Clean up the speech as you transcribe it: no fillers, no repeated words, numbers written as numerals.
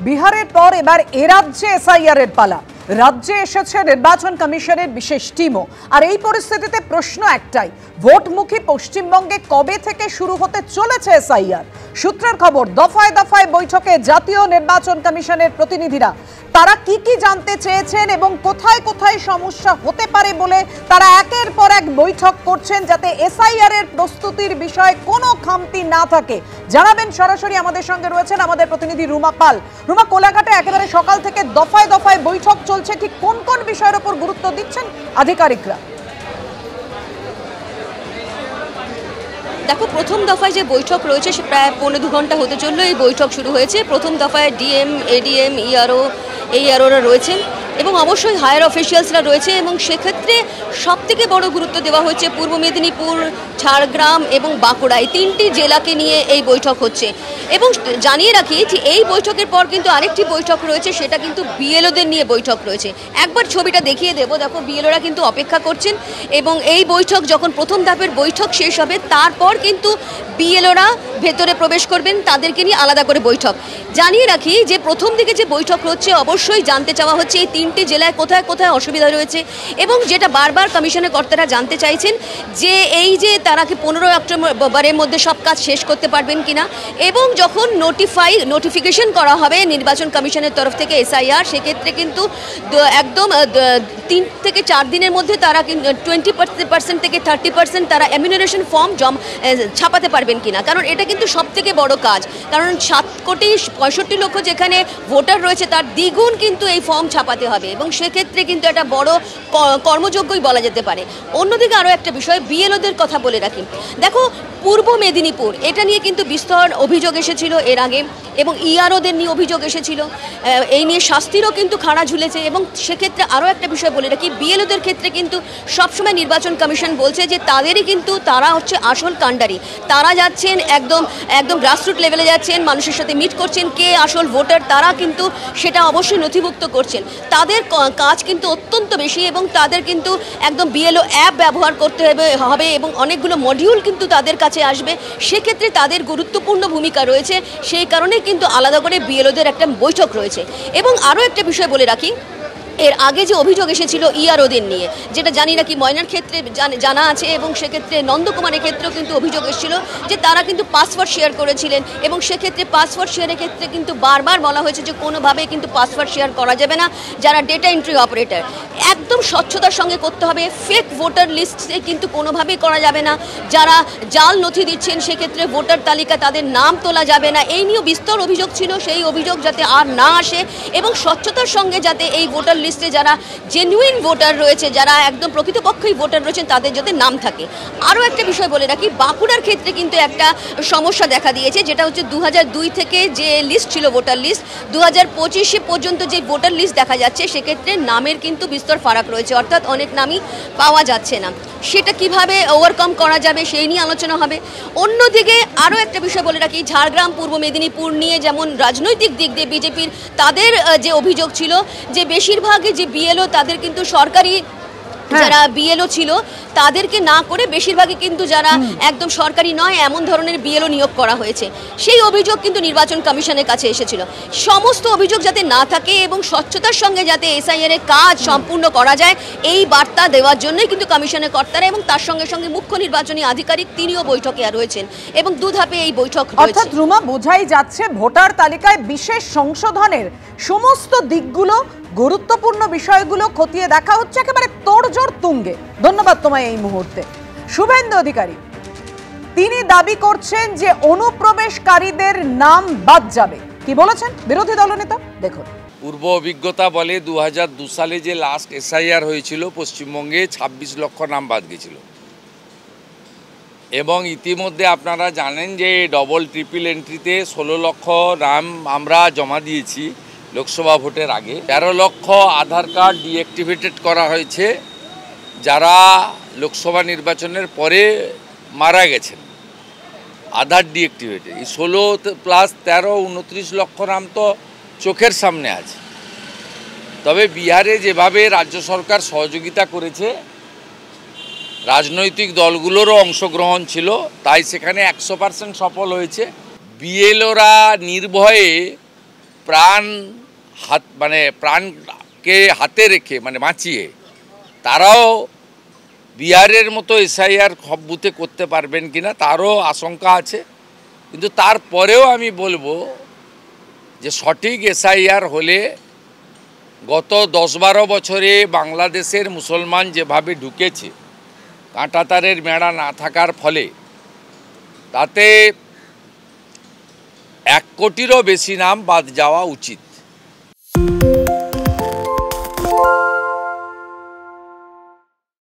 বিহারের পর এবার এ রাজ্যে এসআইআর এর পালা। রাজ্যে এসেছে নির্বাচন কমিশনের বিশেষ টিমও। আর এই পরিস্থিতিতে প্রশ্ন একটাই, ভোটমুখী পশ্চিমবঙ্গে কবে থেকে শুরু হতে চলেছে এসআইআর? সূত্রের খবর, দফায় দফায় বৈঠকে জাতীয় নির্বাচন কমিশনের প্রতিনিধিরা। তারা কি কি জানতে চেয়েছেন এবং কোথায় কোথায় সমস্যা হতে পারে বলে তারা একের পর এক বৈঠক করছেন, যাতে এসআইআর এর প্রস্তুতির বিষয়ে কোনো খামতি না থাকে। জানাবেন সরাসরি আমাদের সঙ্গে রয়েছেন আমাদের প্রতিনিধি রুমা পাল। রুমা, কোলাঘাটে একেবারে সকাল থেকে দফায় দফায় বৈঠক চলছে, ঠিক কোন কোন বিষয়ের উপর গুরুত্ব দিচ্ছেন আধিকারিকরা? দেখো, প্রথম দফায় যে বৈঠক রয়েছে সে প্রায় 1.5-2 ঘন্টা হতে চললো। এই বৈঠক শুরু হয়েছে। প্রথম দফায় ডিএম, এডিএম, এইআরওরা রয়েছেন এবং অবশ্যই হায়ার অফিসিয়ালসরা রয়েছে এবং সেক্ষেত্রে সবথেকে বড় গুরুত্ব দেওয়া হচ্ছে পূর্ব মেদিনীপুর, ঝাড়গ্রাম এবং বাঁকুড়া, এই 3টি জেলাকে নিয়ে এই বৈঠক হচ্ছে। এবং জানিয়ে রাখি যে এই বৈঠকের পর কিন্তু আরেকটি বৈঠক রয়েছে, সেটা কিন্তু বিএলওদের নিয়ে বৈঠক রয়েছে। একবার ছবিটা দেখিয়ে দেবো। দেখো, বিএলওরা কিন্তু অপেক্ষা করছেন এবং এই বৈঠক যখন প্রথম ধাপের বৈঠক শেষ হবে তারপর কিন্তু বিএলওরা ভেতরে প্রবেশ করবেন, তাদেরকে নিয়ে আলাদা করে বৈঠক। জানিয়ে রাখি যে প্রথম দিকে যে বৈঠক হচ্ছে অবশ্যই জানতে চাওয়া হচ্ছে এই 3টি জেলায় কোথায় কোথায় অসুবিধা রয়েছে এবং যেটা বারবার কমিশনের কর্তারা জানতে চাইছেন যে এই যে তারা কি 15 অক্টোবরের মধ্যে সব কাজ শেষ করতে পারবেন কিনা, এবং যখন নোটিফিকেশন করা হবে নির্বাচন কমিশনের তরফ থেকে এসআইআর, সেক্ষেত্রে কিন্তু একদম 3 থেকে 4 দিনের মধ্যে তারা 20% থেকে 30% তারা এমিউনারেশন ফর্ম ছাপাতে পারবেন কিনা। কারণ এটা কিন্তু সব থেকে বড় কাজ, কারণ 7,65,00,000 যেখানে ভোটার রয়েছে তার দ্বিগুণ কিন্তু এই ফর্ম ছাপাতে হবে এবং সেক্ষেত্রে কিন্তু একটা বড় কর্মযোগ্যই বলা যেতে পারে। অন্যদিকে আরও একটা বিষয়, বিএলওদের কথা বলে রাখি। দেখো, পূর্ব মেদিনীপুর এটা নিয়ে কিন্তু বিস্তর অভিযোগ এসেছিল এর আগে এবং ইআরওদের নিয়ে অভিযোগ এসেছিল, এই নিয়ে শাস্তিরও কিন্তু খাড়া ঝুলেছে। এবং সেক্ষেত্রে আরও একটা বিষয় বলে রাখি, বিএলওদের ক্ষেত্রে কিন্তু সবসময় নির্বাচন কমিশন বলছে যে তারা হচ্ছে আসল কাণ্ডারি। তারা যাচ্ছেন একদম গ্রাসরুট লেভেলে যাচ্ছেন, মানুষের সাথে মিট করছেন, কে আসল ভোটার তারা কিন্তু সেটা অবশ্যই নথিভুক্ত করছেন। তাদের কাজ কিন্তু অত্যন্ত বেশি এবং তাদের কিন্তু একদম বিএলও অ্যাপ ব্যবহার করতে হবে এবং অনেকগুলো মডিউল কিন্তু তাদের কাছে আসবে। সেক্ষেত্রে তাদের গুরুত্বপূর্ণ ভূমিকা রয়েছে, সেই কারণে কিন্তু আলাদা করে বিএলওদের একটা বৈঠক রয়েছে। এবং আরও একটা বিষয় বলে রাখি, এর আগে যে অভিযোগ এসেছিল ইআরওদের নিয়ে, যেটা জানি না কি ময়নার ক্ষেত্রে জানা আছে এবং সেক্ষেত্রে নন্দকুমারের ক্ষেত্রেও কিন্তু অভিযোগ এসেছিল যে তারা কিন্তু পাসওয়ার্ড শেয়ার করেছিলেন এবং সেক্ষেত্রে পাসওয়ার্ড শেয়ারের ক্ষেত্রে কিন্তু বারবার বলা হয়েছে যে কোনোভাবেই কিন্তু পাসওয়ার্ড শেয়ার করা যাবে না। যারা ডেটা এন্ট্রি অপারেটর, একদম স্বচ্ছতার সঙ্গে করতে হবে। ফেক ভোটার লিস্টে কিন্তু কোনোভাবেই করা যাবে না। যারা জাল নথি দিচ্ছেন সেক্ষেত্রে ভোটার তালিকা তাদের নাম তোলা যাবে না। এই নিয়েও বিস্তর অভিযোগ ছিল, সেই অভিযোগ যাতে আর না আসে এবং স্বচ্ছতার সঙ্গে যাতে এই ভোটার লিস্টে যারা জেনুইন ভোটার রয়েছে, যারা একদম প্রকৃতপক্ষেই ভোটার রয়েছেন, তাদের যাতে নাম থাকে। আরও একটা বিষয় বলে রাখি, বাঁকুড়ার ক্ষেত্রে কিন্তু একটা সমস্যা দেখা দিয়েছে, যেটা হচ্ছে 2002 থেকে যে লিস্ট ছিল ভোটার লিস্ট, 2025 পর্যন্ত যে ভোটার লিস্ট দেখা যাচ্ছে সেক্ষেত্রে নামের কিন্তু বিস্তর ফারাক রয়েছে, অর্থাৎ অনেক নামই পাওয়া যাচ্ছে না। সেটা কিভাবে ওভারকাম করা যাবে সেই নিয়ে আলোচনা হবে। অন্যদিকে আরও একটা বিষয় বলে রাখি, ঝাড়গ্রাম, পূর্ব মেদিনীপুর নিয়ে যেমন রাজনৈতিক দিক দিয়ে বিজেপির তাদের যে অভিযোগ ছিল যে বেশিরভাগই যে বিএলও তাদের কিন্তু সরকারি যারা বিএলও ছিল তাদেরকে না করে বেশিরভাগই কিন্তু যারা একদম সরকারি নয় এমন ধরনের বিএলও নিয়োগ করা হয়েছে। সেই অভিযোগ কিন্তু নির্বাচন কমিশনের কাছে এসেছিল। সমস্ত অভিযোগ যাতে না থাকে এবং স্বচ্ছতার সঙ্গে যাতে এসআইআর এর কাজ সম্পূর্ণ করা যায়, এই বার্তা দেওয়ার জন্যই কিন্তু কমিশনের কর্তারা এবং তার সঙ্গে সঙ্গে মুখ্য নির্বাচনী আধিকারিক তিনিও বৈঠকে রয়েছেন এবং 2 ধাপে এই বৈঠক রয়েছে। অর্থাৎ রুমা, বোঝাই যাচ্ছে ভোটার তালিকায় বিশেষ সংশোধনের সমস্ত দিকগুলো, গুরুত্বপূর্ণ বিষয়গুলো খতিয়ে দেখা হচ্ছে একেবারে তোড়জোড় তুঙ্গে। ধন্যবাদ তোমায় এই মুহূর্তে। শুভেন্দু অধিকারী তিনি দাবি করছেন যে অনুপ্রবেশকারীদের নাম বাদ যাবে। কি বলেছেন বিরোধী দলনেতা? দেখুন। পূর্ব অভিজ্ঞতা বলে 2002 সালে যে লাস্ট এসআইআর হয়েছিল পশ্চিমবঙ্গে 26 লক্ষ নাম বাদ গেছিল এবং ইতিমধ্যে আপনারা জানেন যে ডবল ট্রিপল এন্ট্রিতে 16 লক্ষ নাম আমরা জমা দিয়েছি লোকসভা ভোটের আগে। 13 লক্ষ আধার কার্ড ডিঅ্যাক্টিভেটেড করা হয়েছে যারা লোকসভা নির্বাচনের পরে মারা গেছেন, আধার ডিঅ্যাক্টিভেটেড। এই 16 প্লাস 13 29 লক্ষ নাম তো চোখের সামনে আছে। তবে বিহারে যেভাবে রাজ্য সরকার সহযোগিতা করেছে, রাজনৈতিক দলগুলোরও অংশগ্রহণ ছিল, তাই সেখানে 100% সফল হয়েছে। বিএলওরা নির্ভয়ে প্রাণ প্রাণকে হাতে রেখে বাঁচিয়ে তারাও বিহারের মতো এসআইআর সব বুথে করতে পারবেন কিনা তারও আশঙ্কা আছে। কিন্তু তারপরেও আমি বলবো যে সঠিক এসআইআর হলে গত 10-12 বছরে বাংলাদেশের মুসলমান যেভাবে ঢুকেছে কাঁটাতারের বেড়া না থাকার ফলে তাতে 1 কোটিরও বেশি নাম বাদ যাওয়া উচিত।